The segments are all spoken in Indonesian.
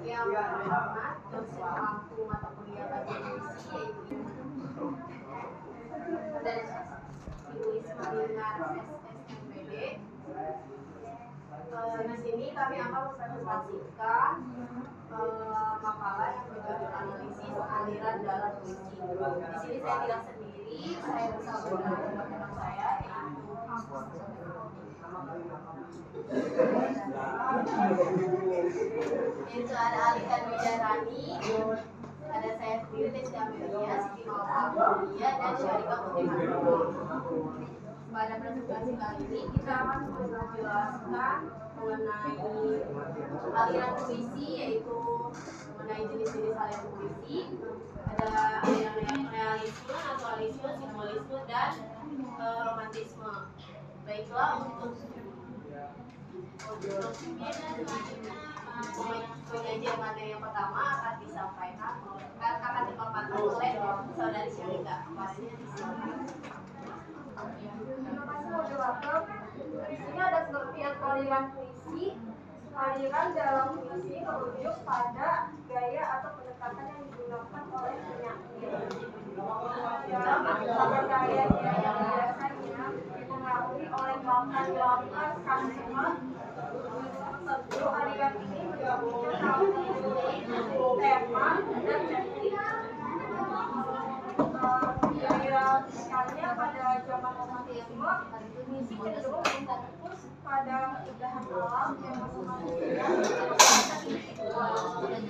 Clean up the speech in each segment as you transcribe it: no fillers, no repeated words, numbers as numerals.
Yang pertama, dosen waktu mata kuliah bagi puisi yaitu Ibu Ismailina SSMPD. Di sini kami akan mempresentasikan makalah yang berjudul analisis aliran dalam puisi. Di sini saya tidak sendiri, saya bersama dengan teman saya yaitu ada Alika Widarani, ada saya sendiri Desi Amelia, Siti Mawar, dan Syarika Putri. Pada presentasi kali ini kita akan menjelaskan mengenai aliran puisi, yaitu mengenai jenis-jenis aliran puisi. Ada aliran realisme, naturalisme, simbolisme, dan romantisme. Baiklah, untuk penyajian materi yang pertama akan disampaikan akan dipaparkan oleh saudari Syarika. Terima kasih moderator. Di sini ada pengertian aliran puisi. Aliran dalam puisi merujuk pada gaya atau pendekatan yang digunakan oleh penyair. Dalam pendekatan gaya yang biasanya dipengaruhi oleh latar karisma tertentu. Aliran ini menggabungkan tema dan teknik. Misalnya pada zaman romantisme, puisi cenderung berfokus pada keindahan alam yang masing-masing.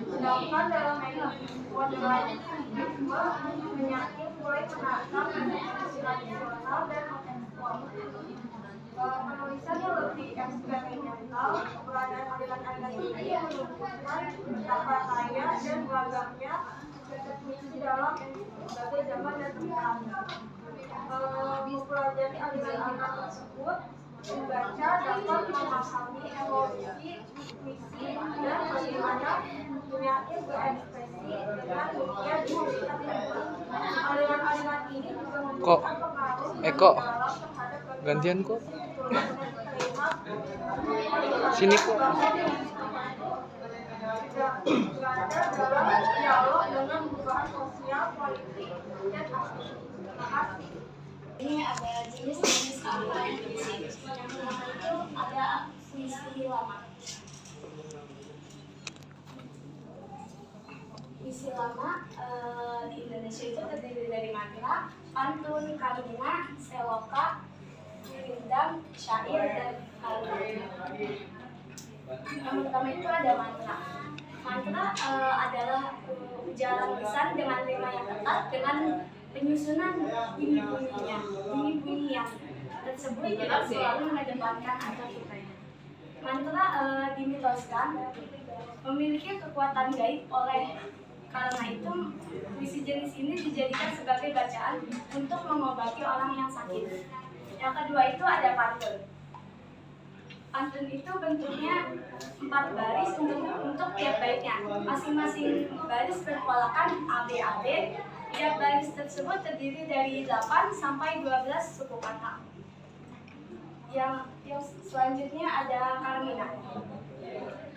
Sedangkan dalam modernisme, penyair mulai menatap tradisional dan kontekstual. Penulisan yang lebih eksperimental, keberadaan aliran-aliran ini menunjukkan betapa kaya dan beragamnya puisi dalam berbagai zaman dan tempat. Mempelajari aliran-aliran tersebut, membaca dapat memahami emosi puisi dan bagaimana penyair berekspresi dengan dunia di sekitar kita. Aliran-aliran ini juga memberikan pengaruh dalam terhadap gantian kok sini kok berada dalam dialog dengan perubahan sosial, politik, dan aktivis. Terima kasih. Ini ada jenis-jenis aliran puisi. Yang pertama itu ada puisi lama. Puisi lama di Indonesia itu terdiri dari mantra, pantun, karmina, seloka, rindang, syair, dan haiku. Yang pertama itu ada mantra. Mantra adalah ujaran lisan dengan rima yang ketat dengan penyusunan bunyi-bunyi yang tersebut tidak selalu mengedepankan atau kitanya. Mantra dimitoskan memiliki kekuatan gaib karena itu puisi jenis ini dijadikan sebagai bacaan untuk mengobati orang yang sakit. Yang kedua itu ada pantun. Pantun itu bentuknya 4 baris untuk tiap baitnya. Masing-masing baris berpolakan ABAB. Tiap baris tersebut terdiri dari 8 sampai 12 suku kata. Yang selanjutnya ada karmina.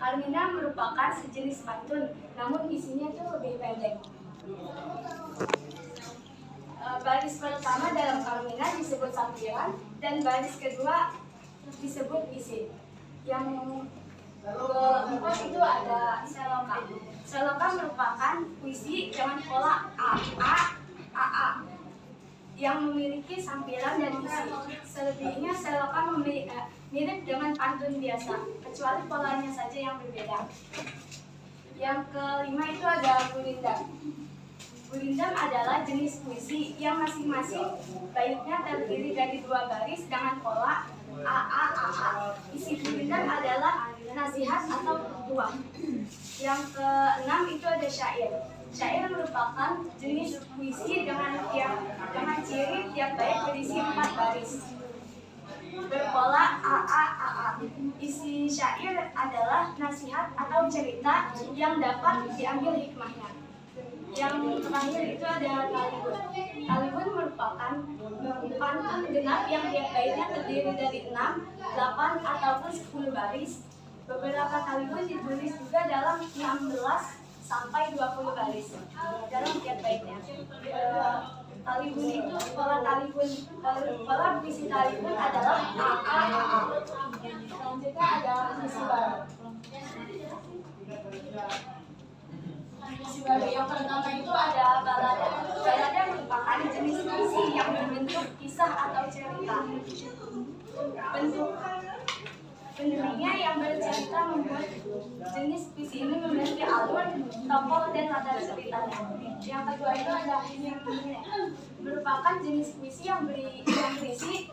Karmina merupakan sejenis pantun, namun isinya itu lebih pendek. Baris pertama dalam karmina disebut sampiran dan baris kedua disebut isi. Yang keempat itu ada seloka. Seloka merupakan puisi dengan pola A yang memiliki sampiran dan isi. Selebihnya seloka mirip dengan pantun biasa, kecuali polanya saja yang berbeda. Yang kelima itu ada gurindam. Gurindam adalah jenis puisi yang masing-masing baitnya terdiri dari 2 baris dengan pola AA. Isi gurindam adalah nasihat atau petuah. Yang keenam itu ada syair. Syair merupakan jenis puisi dengan ciri tiap bait berisi 4 baris berpola AA. Isi syair adalah nasihat atau cerita yang dapat diambil hikmahnya. Yang terakhir itu ada talibun. Talibun merupakan pantun genap yang tiap baitnya terdiri dari 6, 8, ataupun 10 baris. Beberapa talibun ditulis juga dalam 16 sampai 20 baris dalam tiap baitnya. Talibun itu, pola puisi talibun adalah AA. Selanjutnya ada puisi baru. Puisi baru yang pertama itu ada balada. Balada merupakan jenis puisi yang berbentuk kisah atau cerita. Bentuknya yang bercerita membuat jenis puisi ini memiliki alur, tokoh, dan latar ceritanya. Yang kedua itu ada himne, merupakan jenis puisi yang berisi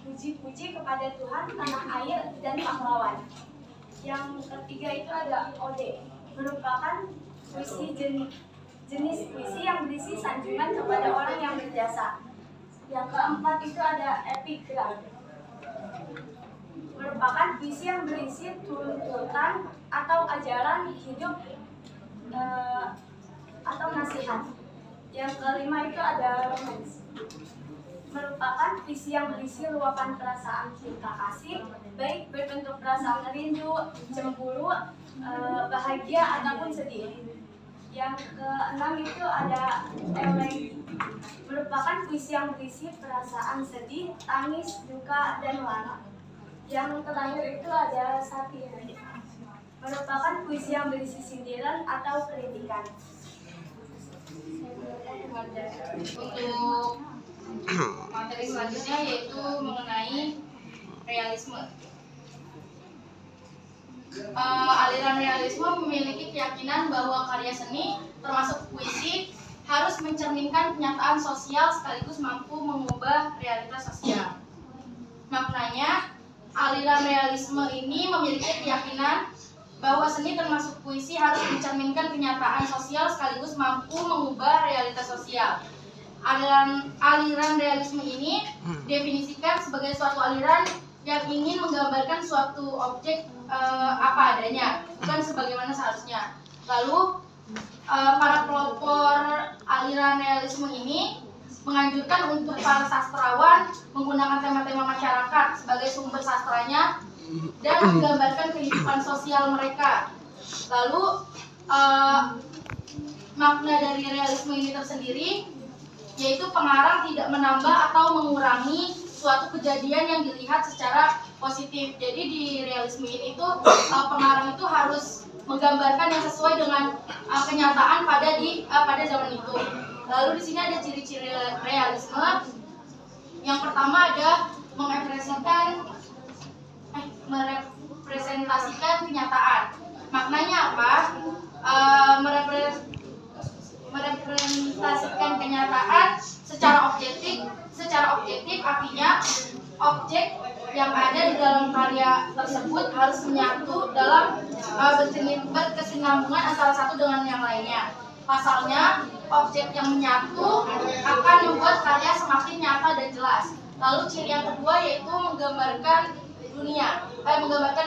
puji-puji kepada Tuhan, tanah air, dan pahlawan. Yang ketiga itu ada ode, merupakan jenis puisi yang berisi sanjungan kepada orang yang berjasa. Yang keempat itu ada epigram, merupakan puisi yang berisi tuntutan atau ajaran hidup atau nasihat. Yang kelima itu ada romance, merupakan puisi yang berisi luapan perasaan cinta kasih, baik berbentuk perasaan rindu, cemburu, bahagia ataupun sedih. Yang keenam itu ada elegi, merupakan puisi yang berisi perasaan sedih, tangis, duka, dan lara. Yang terakhir itu ada satir, merupakan puisi yang berisi sindiran atau kritikan. Untuk materi selanjutnya yaitu mengenai realisme. Aliran realisme memiliki keyakinan bahwa karya seni, termasuk puisi, harus mencerminkan kenyataan sosial sekaligus mampu mengubah realitas sosial. Maknanya, aliran realisme ini memiliki keyakinan bahwa seni termasuk puisi harus mencerminkan kenyataan sosial sekaligus mampu mengubah realitas sosial. Aliran realisme ini definisikan sebagai suatu aliran yang ingin menggambarkan suatu objek apa adanya, bukan sebagaimana seharusnya. Lalu para pelopor aliran realisme ini menganjurkan untuk para sastrawan menggunakan tema-tema masyarakat sebagai sumber sastranya dan menggambarkan kehidupan sosial mereka. Lalu makna dari realisme ini tersendiri yaitu pengarang tidak menambah atau mengurangi suatu kejadian yang dilihat secara positif. Jadi di realisme ini itu pengarang itu harus menggambarkan yang sesuai dengan kenyataan pada zaman itu. Lalu di sini ada ciri-ciri realisme. Yang pertama ada merepresentasikan kenyataan. Maknanya apa? Merepresentasikan kenyataan secara objektif artinya objek yang ada di dalam karya tersebut harus menyatu dalam berkesinambungan antara satu dengan yang lainnya. Pasalnya, objek yang menyatu akan membuat karya semakin nyata dan jelas. Lalu ciri yang kedua yaitu menggambarkan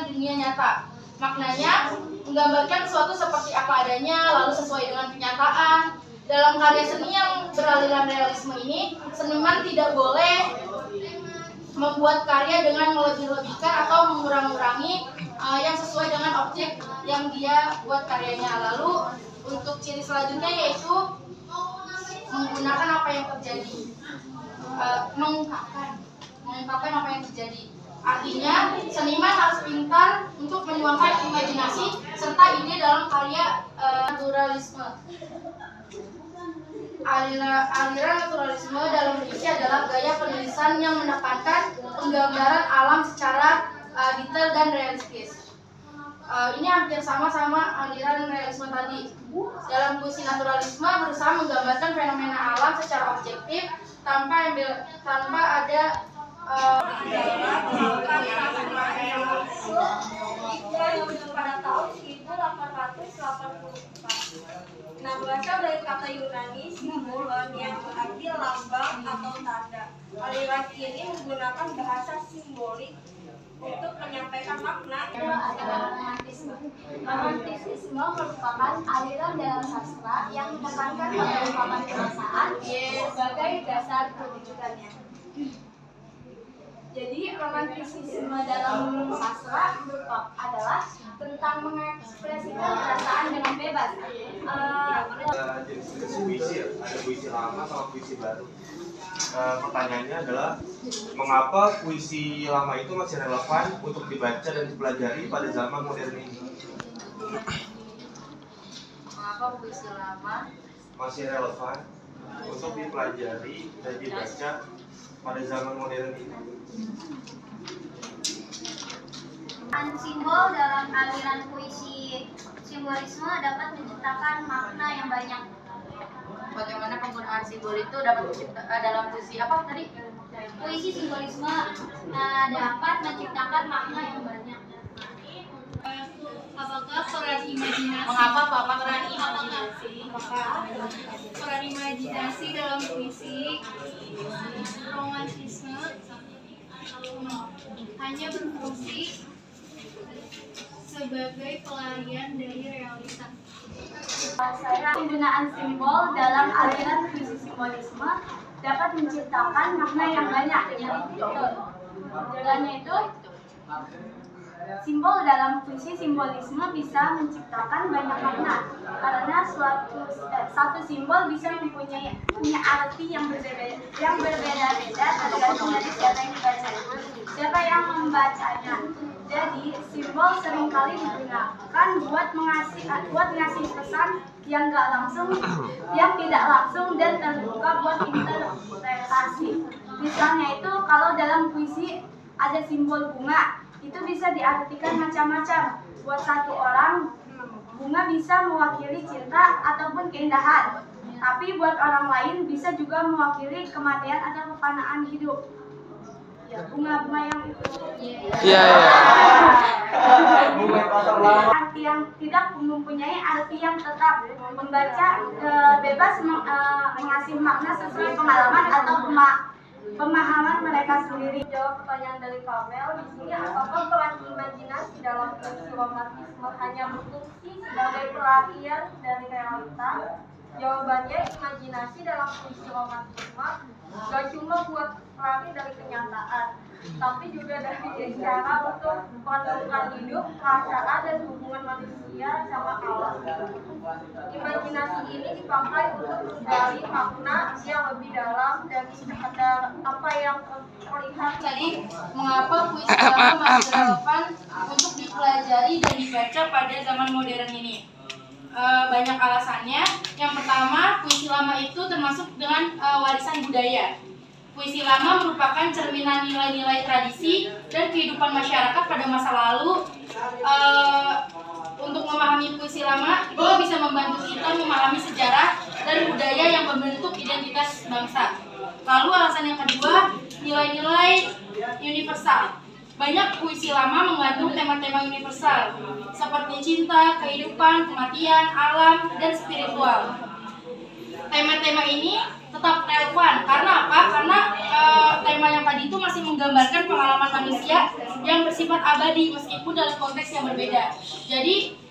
dunia nyata. Maknanya, menggambarkan sesuatu seperti apa adanya, lalu sesuai dengan kenyataan. Dalam karya seni yang beraliran realisme ini, seniman tidak boleh membuat karya dengan melebih-lebihkan atau mengurang-urangi yang sesuai dengan objek yang dia buat karyanya. Lalu untuk ciri selanjutnya yaitu menggunakan apa yang terjadi, mengungkapkan apa yang terjadi. Artinya seniman harus pintar untuk menuangkan imajinasi serta ide dalam karya naturalisme. Aliran naturalisme dalam puisi adalah gaya penulisan yang menekankan penggambaran alam secara detail dan realistis. Ini hampir sama aliran realisme tadi. Dalam puisi naturalisme berusaha menggambarkan fenomena alam secara objektif tanpa ada pada tahun 1884. Nah, berasal dari kata Yunani simbolon yang berarti lambang atau tanda. Aliran ini menggunakan bahasa simbolik untuk menyampaikan makna. Itu adalah romantisme. Romantisme merupakan aliran dalam sastra yang menekankan pengungkapan perasaan sebagai dasar perwujudannya. Jadi romantisisme dalam sastra adalah tentang mengekspresikan perasaan dengan bebas. Jenis puisi ya, ada puisi lama sama puisi baru. Pertanyaannya adalah mengapa puisi lama itu masih relevan untuk dibaca dan dipelajari pada zaman modern ini? Mengapa puisi lama Masih relevan untuk dipelajari dan dibaca pada zaman modern ini? Simbol dalam aliran puisi simbolisme dapat menciptakan makna yang banyak. bagaimana penggunaan simbol itu dapat dalam puisi apa tadi? Puisi simbolisme dapat menciptakan makna yang banyak. Apakah peran imajinasi? Mengapa Bapak peran imajinasi? Peran imajinasi dalam puisi romantisme hanya berfungsi sebagai pelarian dari realita. Penggunaan simbol dalam aliran puisi simbolisme dapat menciptakan makna yang banyak. Jalannya itu simbol dalam puisi simbolisme bisa menciptakan banyak makna karena satu simbol bisa punya arti yang berbeda-beda tergantung dari siapa yang membacanya. Jadi simbol seringkali digunakan buat ngasih pesan yang tidak langsung dan terbuka buat interpretasi. Misalnya itu kalau dalam puisi ada simbol bunga, itu bisa diartikan macam-macam. Buat satu orang, bunga bisa mewakili cinta ataupun keindahan. Tapi buat orang lain bisa juga mewakili kematian atau kefanaan hidup. Ya, bunga-bunga yang itu. Iya. Arti yang tidak mempunyai arti yang tetap. Membaca bebas mengasih makna sesuai pengalaman atau pemahaman mereka sendiri. Jawab pertanyaan dari Kamel di sini, apakah peran imajinasi dalam puisi romantisme hanya berfungsi sebagai pelarian dari realita? Jawabannya, imajinasi dalam puisi romantisme gak cuma buat lari dari kenyataan, tapi juga dari cara untuk menemukan hidup, perasaan, dan hubungan manusia sama alam. Imajinasi ini dipakai untuk menggali makna yang lebih dalam dari sekedar apa yang terlihat. Jadi, mengapa puisi lama masih relevan untuk dipelajari dan dibaca pada zaman modern ini? Banyak alasannya. Yang pertama, puisi lama itu termasuk dengan warisan budaya. Puisi lama merupakan cerminan nilai-nilai tradisi dan kehidupan masyarakat pada masa lalu. Untuk memahami puisi lama, itu bisa membantu kita memahami sejarah dan budaya yang membentuk identitas bangsa. Lalu alasan yang kedua, nilai-nilai universal. Banyak puisi lama mengandung tema-tema universal seperti cinta, kehidupan, kematian, alam, dan spiritual. Tema-tema ini tetap relevan karena apa? Karena tema yang tadi itu masih menggambarkan pengalaman manusia yang bersifat abadi meskipun dalam konteks yang berbeda. Jadi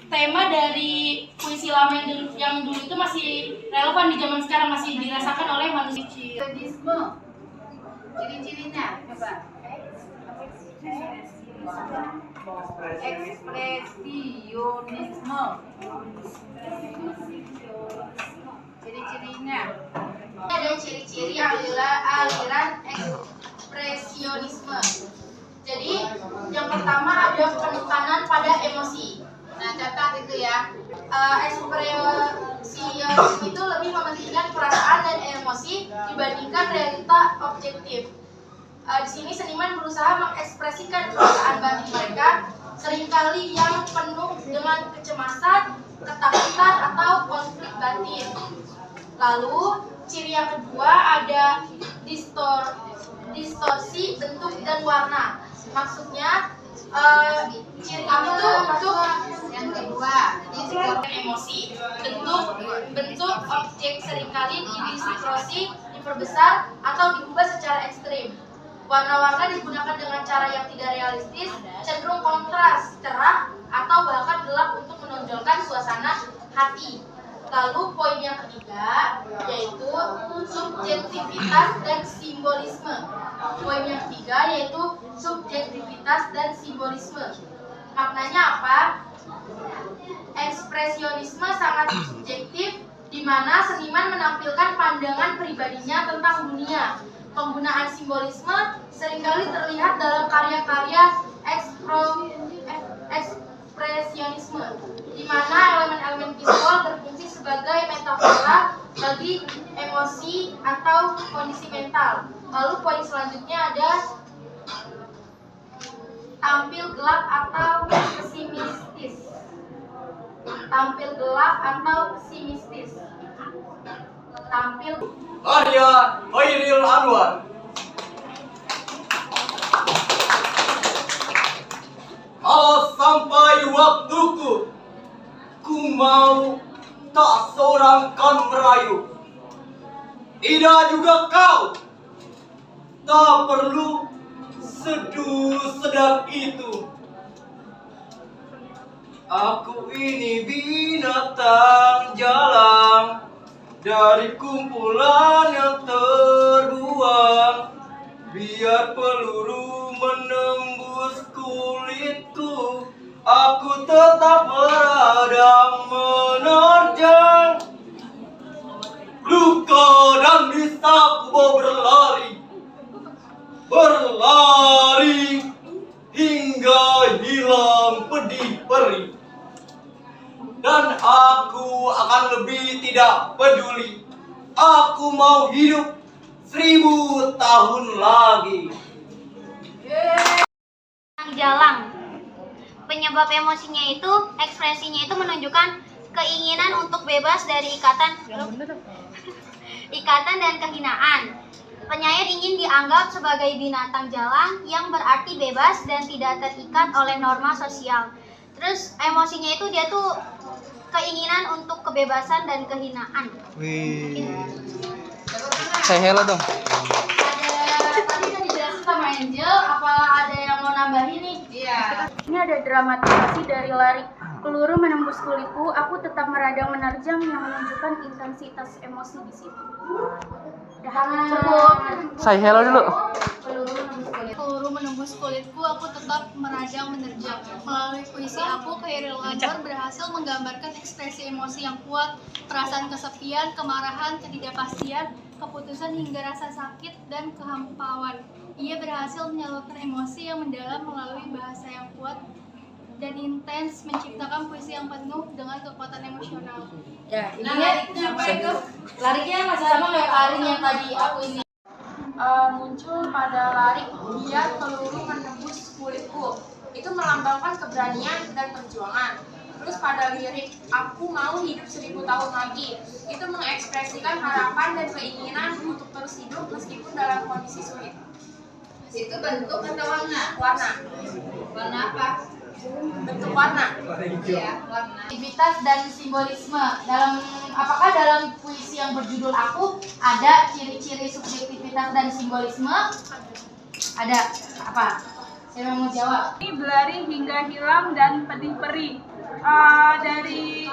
tema dari puisi lama yang dulu itu masih relevan di zaman sekarang, masih dirasakan oleh manusia. Ciri-cirinya coba. Ekspresionisme. Ciri-cirinya. Ada ciri-ciri aliran ekspresionisme. Jadi yang pertama ada penekanan pada emosi. Nah, catat itu ya. Ekspresionisme itu lebih mementingkan perasaan dan emosi dibandingkan realita objektif. Di sini seniman berusaha mengekspresikan perasaan batin mereka, seringkali yang penuh dengan kecemasan, ketakutan, atau konflik batin. Lalu ciri yang kedua ada distorsi bentuk dan warna. Maksudnya ciri itu untuk Yang kedua, emosi, bentuk objek seringkali didistorsi diperbesar atau diubah secara ekstrim. Warna-warna digunakan dengan cara yang tidak realistis, cenderung kontras, cerah, atau bahkan gelap untuk menonjolkan suasana hati. Lalu poin yang ketiga yaitu subjektivitas dan simbolisme. Poin yang ketiga yaitu subjektivitas dan simbolisme. Maknanya apa? Ekspresionisme sangat subjektif, di mana seniman menampilkan pandangan pribadinya tentang dunia. Penggunaan simbolisme seringkali terlihat dalam karya-karya ekspresionisme, di mana elemen-elemen visual berfungsi sebagai metafora bagi emosi atau kondisi mental. Lalu poin selanjutnya ada tampil gelap atau pesimistis. Tampil gelap atau pesimistis. Tampil Karya Khairil Anwar. Kalau sampai waktuku, ku mau tak seorang kan merayu. Tidak juga kau. Tak perlu seduh sedap itu. Aku ini binatang jalang dari kumpulan yang terbuang. Biar peluru menembus kulitku, aku tetap berada menerjang. Luka dan bisa ku bawa berlari hingga hilang pedih perih. Dan aku akan lebih tidak peduli. Aku mau hidup 1000 tahun lagi. Jalang. Penyebab emosinya itu, ekspresinya itu menunjukkan keinginan untuk bebas dari ikatan dan kehinaan. Penyair ingin dianggap sebagai binatang jalang yang berarti bebas dan tidak terikat oleh norma sosial. Terus emosinya itu dia tuh keinginan untuk kebebasan dan kehinaan. Wih. Say hello dong. Tadi udah dijelasin sama Angel, apa ada yang mau nambahin nih? Iya. Ini ada dramatisasi dari Lari. Peluru menembus kulitku, aku tetap meradang menerjang yang menunjukkan intensitas emosi di situ. Cukup. Say hello dulu. Peluru menembus kulitku, aku tetap meradang menerjang. Melalui puisi aku, Khairil Anwar berhasil menggambarkan ekspresi emosi yang kuat, perasaan kesepian, kemarahan, ketidakpastian, keputusan hingga rasa sakit dan kehampauan. Ia berhasil menyalurkan emosi yang mendalam melalui bahasa yang kuat dan intens, menciptakan puisi yang penuh dengan kekuatan emosional. Ya, ini sampai ke lariknya masih sama kayak Karin yang tadi aku ini. Muncul pada Larik, biar peluru menembus kulitku. Itu melambangkan keberanian dan perjuangan. Terus pada lirik, aku mau hidup 1000 tahun lagi. Itu mengekspresikan harapan dan keinginan untuk terus hidup meskipun dalam kondisi sulit. Itu bentuk atau warna? Warna. Warna apa? Bentuk warna. Iya, warna. Aktivitas dan simbolisme. Apakah dalam puisi yang berjudul Aku ada ciri-ciri subjektivitas dan simbolisme? Ada. Apa? Siapa yang mau jawab? Ini berlari hingga hilang dan pedih perih. Dari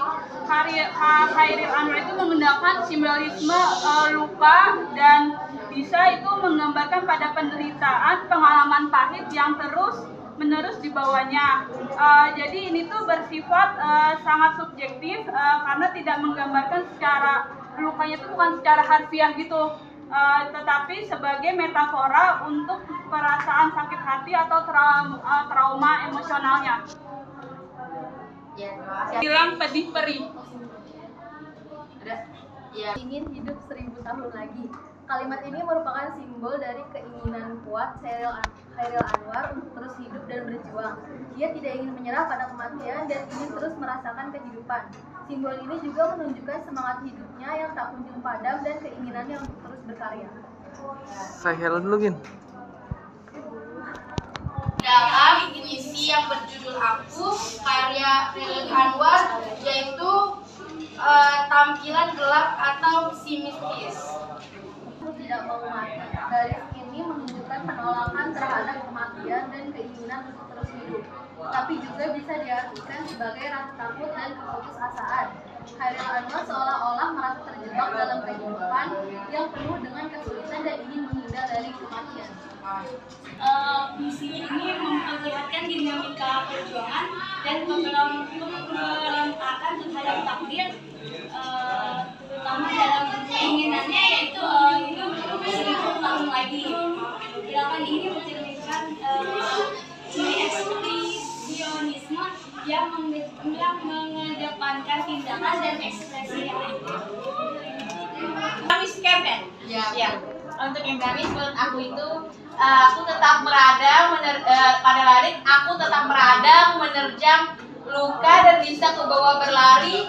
karya Khairil Anwar itu menggunakan simbolisme luka dan bisa itu menggambarkan pada penderitaan, pengalaman pahit yang terus menerus dibawanya. Jadi ini tuh bersifat sangat subjektif karena tidak menggambarkan secara lukanya itu bukan secara harfiah gitu, tetapi sebagai metafora untuk perasaan sakit hati atau trauma emosionalnya. Ya, terima kasih. Hilang pedih perih. Ada. Ya. Ingin hidup 1000 tahun lagi. Kalimat ini merupakan simbol dari keinginan kuat Khairil Anwar untuk terus hidup dan berjuang. Dia tidak ingin menyerah pada kematian dan ingin terus merasakan kehidupan. Simbol ini juga menunjukkan semangat hidupnya yang tak kunjung padam dan keinginannya untuk terus berkarya. Say hello dulu, Gin. Dalam puisi yang berjudul Aku, karya Khairil Anwar, yaitu tampilan gelap atau pesimistis. tidak mau mati. Garis ini menunjukkan penolakan terhadap kematian dan keinginan untuk terus hidup. Tapi juga bisa diartikan sebagai rasa takut dan keputusasaan. Chairil Anwar seolah-olah merasa terjebak dalam kehidupan yang penuh dengan kesulitan dan ingin menghindar dari kematian. Puisi ini memperlihatkan dinamika perjuangan dan pemberontakan terhadap takdir, terutama dalam keinginannya yaitu hidup 1000 tahun lagi. Gerakan ini mencerminkan ciri ekspresionisme yang mengedepankan tindakan dan ekspresi yang aktif. Gamis Kemen. Ya. Untuk yang gamis menurut aku itu aku tetap meradang pada larik aku tetap meradang menerjang luka dan bisa kubawa berlari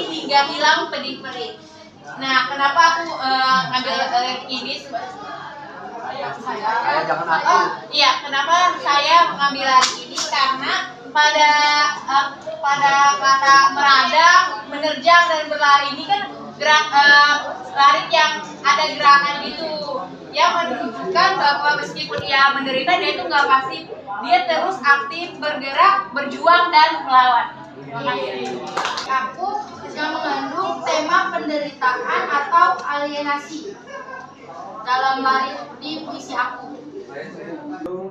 hingga hilang pedih perih. Nah, kenapa aku ngambil ini? Iya, kenapa saya mengambil larik ini? Karena pada kata meradang, menerjang dan berlari ini kan larik yang ada gerakan gitu, yang menunjukkan bahwa meskipun ia menderita, dia itu nggak pasif, dia terus aktif bergerak, berjuang dan melawan. Aku yang mengandung tema penderitaan atau alienasi dalam larik di puisi aku.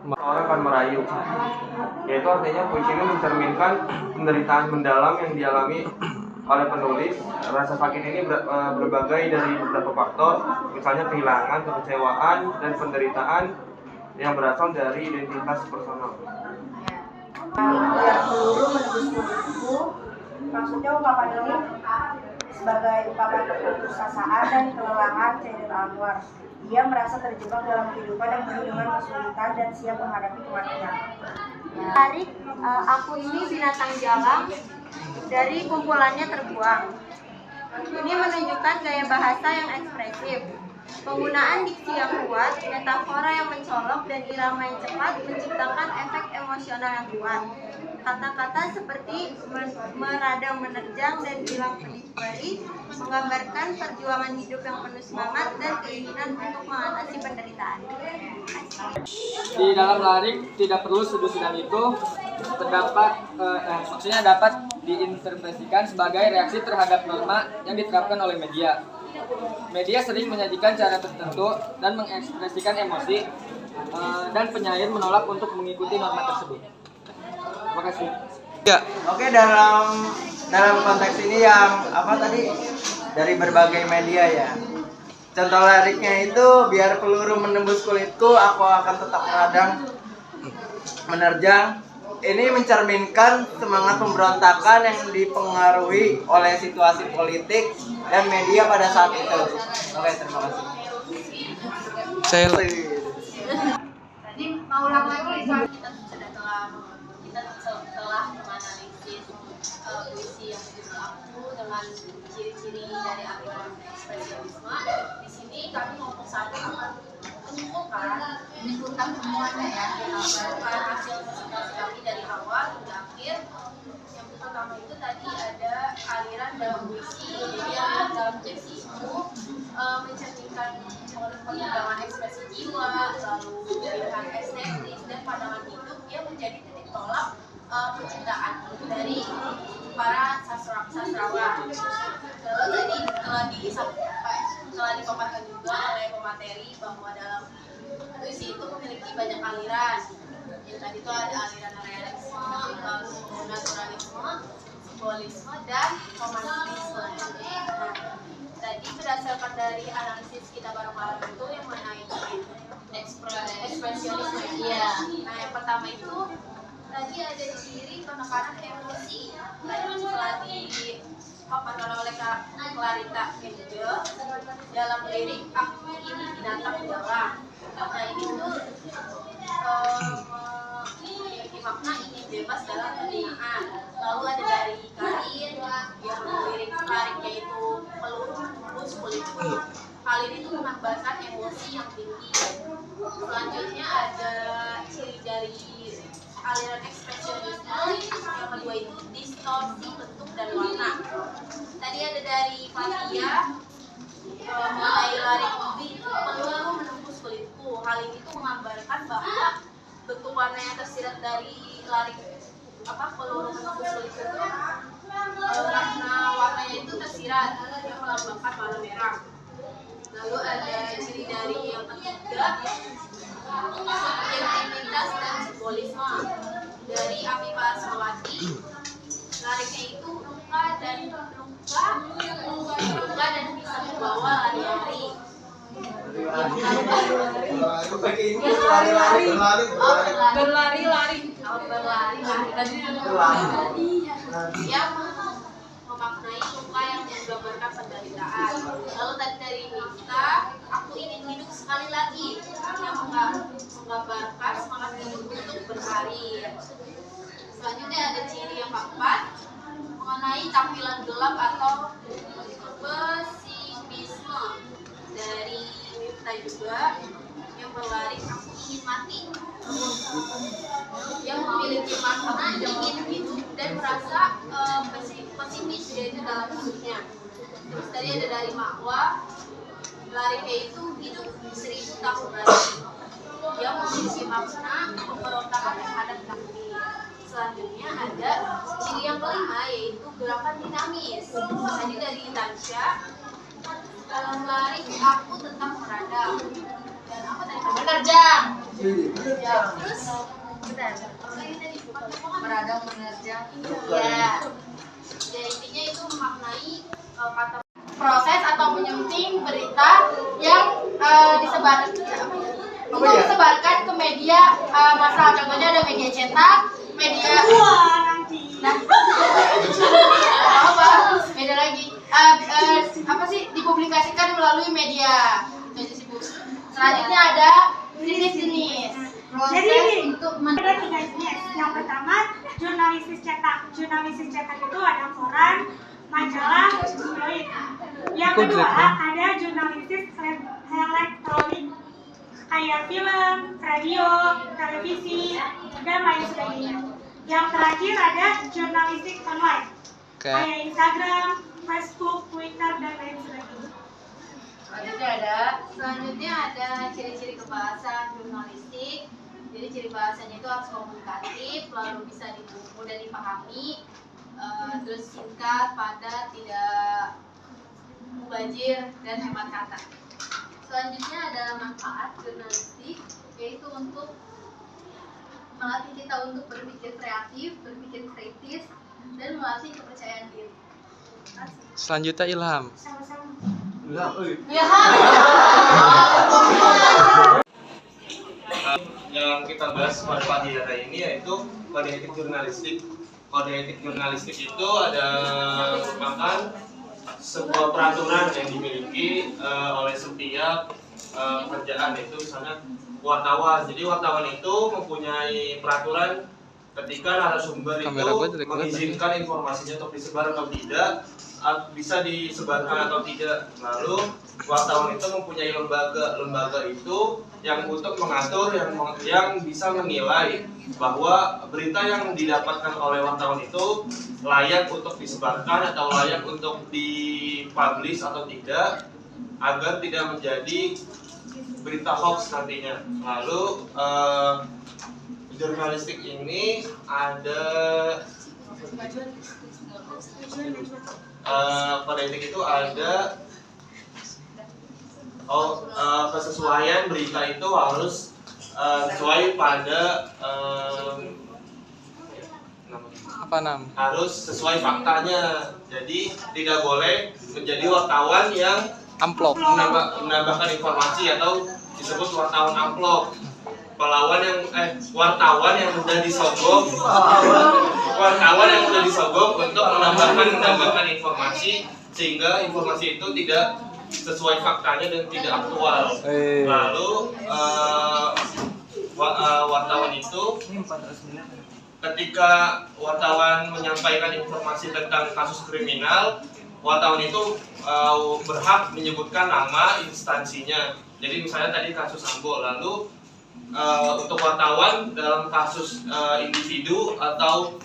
Orang akan merayu, yaitu artinya puisi ini mencerminkan penderitaan mendalam yang dialami oleh penulis. Rasa sakit ini berbagai dari beberapa faktor, misalnya kehilangan, kekecewaan, dan penderitaan yang berasal dari identitas personal. Yang peluru menembus kulitku, maksudnya ungkapan ini sebagai ungkapan keputusasaan dan kelelahan Chairil Anwar. Dia merasa terjebak dalam kehidupan yang penuh dengan kesulitan dan siap menghadapi kematian. Larik aku ini binatang jalang dari kumpulannya terbuang. Ini menunjukkan gaya bahasa yang ekspresif. Penggunaan diksi yang kuat, metafora yang mencolok, dan irama yang cepat menciptakan efek emosional yang kuat. Kata-kata seperti meradang, menerjang, dan hilang pedih perih menggambarkan perjuangan hidup yang penuh semangat dan keinginan untuk mengatasi penderitaan. Di dalam larik tidak perlu sudut dan itu maksudnya dapat diinterpretasikan sebagai reaksi terhadap norma yang diterapkan oleh media. Media sering menyajikan cara tertentu dan mengekspresikan emosi, dan penyair menolak untuk mengikuti norma tersebut. Terima kasih. Ya. Oke, dalam konteks ini yang dari berbagai media ya. Contoh liriknya itu, biar peluru menembus kulitku, aku akan tetap meradang, menerjang. Ini mencerminkan semangat pemberontakan yang dipengaruhi oleh situasi politik dan media pada saat itu. Oke, terima kasih. Saya Tadi mau ulang lagi, kita telah menganalisis puisi yang berjudul Aku dengan ciri-ciri dari aliran ekspresionisme. Di sini kami ngomong satu akan menyebutkan semuanya ya, menyebutkan hasil presentasi kami dari awal hingga akhir. Yang pertama itu tadi ada aliran dalam puisi. Jadi aliran dalam puisi itu mencerminkan pengembangan ekspresi jiwa, lalu pilihan estetis dan pandangan hidup yang menjadi titik tolak penciptaan dari para sastrawan. Lalu tadi telah dipaparkan juga oleh pemateri bahwa dalam puisi itu memiliki banyak aliran. Yang tadi itu ada aliran realisme, lalu naturalisme, simbolisme, dan romantisme. Nah, tadi berdasarkan dari analisis kita bareng-bareng itu yang mengenai ekspresionisme. Iya. Nah, yang pertama itu tadi ada ciri penekanan emosi. Tadi setelah dipaparkan oleh Kak Clarita Angel dalam lirik Aku Ini Binatang Jalang. Nah, ini tuh memiliki makna ingin bebas dalam penggunaan. Lalu ada dari Karin yang liriknya itu peluru menembus kulitku. Hal ini tuh menambahkan emosi yang tinggi. Selanjutnya ada ciri dari aliran ekspresionisme. Yang kedua itu distorsi bentuk dan warna. Tadi ada dari Fatia mulai bahwa bentuk warna yang tersirat dari lari peluru menembus kulit itu karena warnanya itu tersirat yang melambangkan warna merah. Lalu ada ciri dari yang ketiga, subjektivitas dan simbolisme dari Afifah Asmawati. Lariknya itu luka dan bisa membawa lari-lari. Yang memaknai luka yang menggambarkan penderitaan. Lalu tadi dari Nifta, aku ingin hidup sekali lagi, yang menggambarkan semangat hidup untuk berhari. Selanjutnya ada ciri yang keempat, mengenai tampilan gelap atau pesimisme dari Nifta juga, yang berlarik aku ingin mati, yang memiliki makna ingin hidup dan merasa pesimis yaitu dalam hidupnya. Terus tadi ada dari Makwa, lariknya itu hidup 1000 tahun lagi, yang memiliki makna pemberontakan terhadap takdir. Selanjutnya ada ciri yang kelima yaitu gerakan dinamis. Tadi dari Tansya, dalam larik aku tetap meradang. Dan apa tadi? Menerjang. Terus meradang, menerjang. Ya. Ya intinya itu memaknai kata proses atau menyunting berita yang disebarkan ke media massa. Contohnya ada media cetak, media beda lagi dipublikasikan melalui media. Selanjutnya ada jenis-jenis proses untuk ada 3 jenis. Yang pertama jurnalistik cetak. Jurnalistik cetak itu ada koran, majalah, tabloid. Yang kedua ada jurnalistik elektronik kayak film, radio, televisi, dan lain sebagainya. Yang terakhir ada jurnalistik online kayak Instagram, Facebook, Twitter, dan lain sebagainya. Selanjutnya ada ciri-ciri kebahasan jurnalistik. Jadi ciri bahasanya itu harus komunikatif, lalu bisa mudah dipahami, terus singkat, padat, tidak mubazir, dan hemat kata. Selanjutnya ada manfaat jurnalistik, yaitu untuk melatih kita untuk berpikir kreatif, berpikir kritis, dan melatih kepercayaan diri. Selanjutnya Ilham. Yang kita bahas pada pagi hari ini yaitu kode etik jurnalistik. Kode etik jurnalistik itu ada merupakan sebuah peraturan yang dimiliki oleh setiap kerjaan, itu misalnya wartawan. Jadi wartawan itu mempunyai peraturan ketika narasumber itu mengizinkan informasinya untuk disebar atau tidak, bisa disebarkan atau tidak. Lalu wartawan itu mempunyai lembaga itu yang untuk mengatur, yang bisa menilai bahwa berita yang didapatkan oleh wartawan itu layak untuk disebarkan atau layak untuk dipublish atau tidak, agar tidak menjadi berita hoax nantinya. Lalu jurnalistik ini ada pada etik itu ada kesesuaian berita itu harus sesuai pada harus sesuai faktanya. Jadi tidak boleh menjadi wartawan yang amplop, menambahkan informasi atau disebut wartawan amplop. Wartawan yang mudah disogok, untuk menambahkan informasi sehingga informasi itu tidak sesuai faktanya dan tidak aktual. Lalu wartawan itu ketika wartawan menyampaikan informasi tentang kasus kriminal, wartawan itu berhak menyebutkan nama instansinya. Jadi misalnya tadi kasus Ambo, lalu untuk wartawan dalam kasus individu atau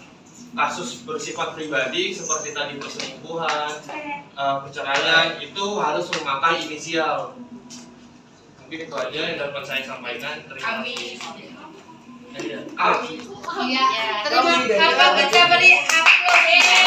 kasus bersifat pribadi seperti tadi perselingkuhan, perceraian, itu harus memakai inisial. Mungkin Mungkin itu aja yang dapat saya sampaikan. Terima kasih. Iya. Terima kasih. Baca beri upload.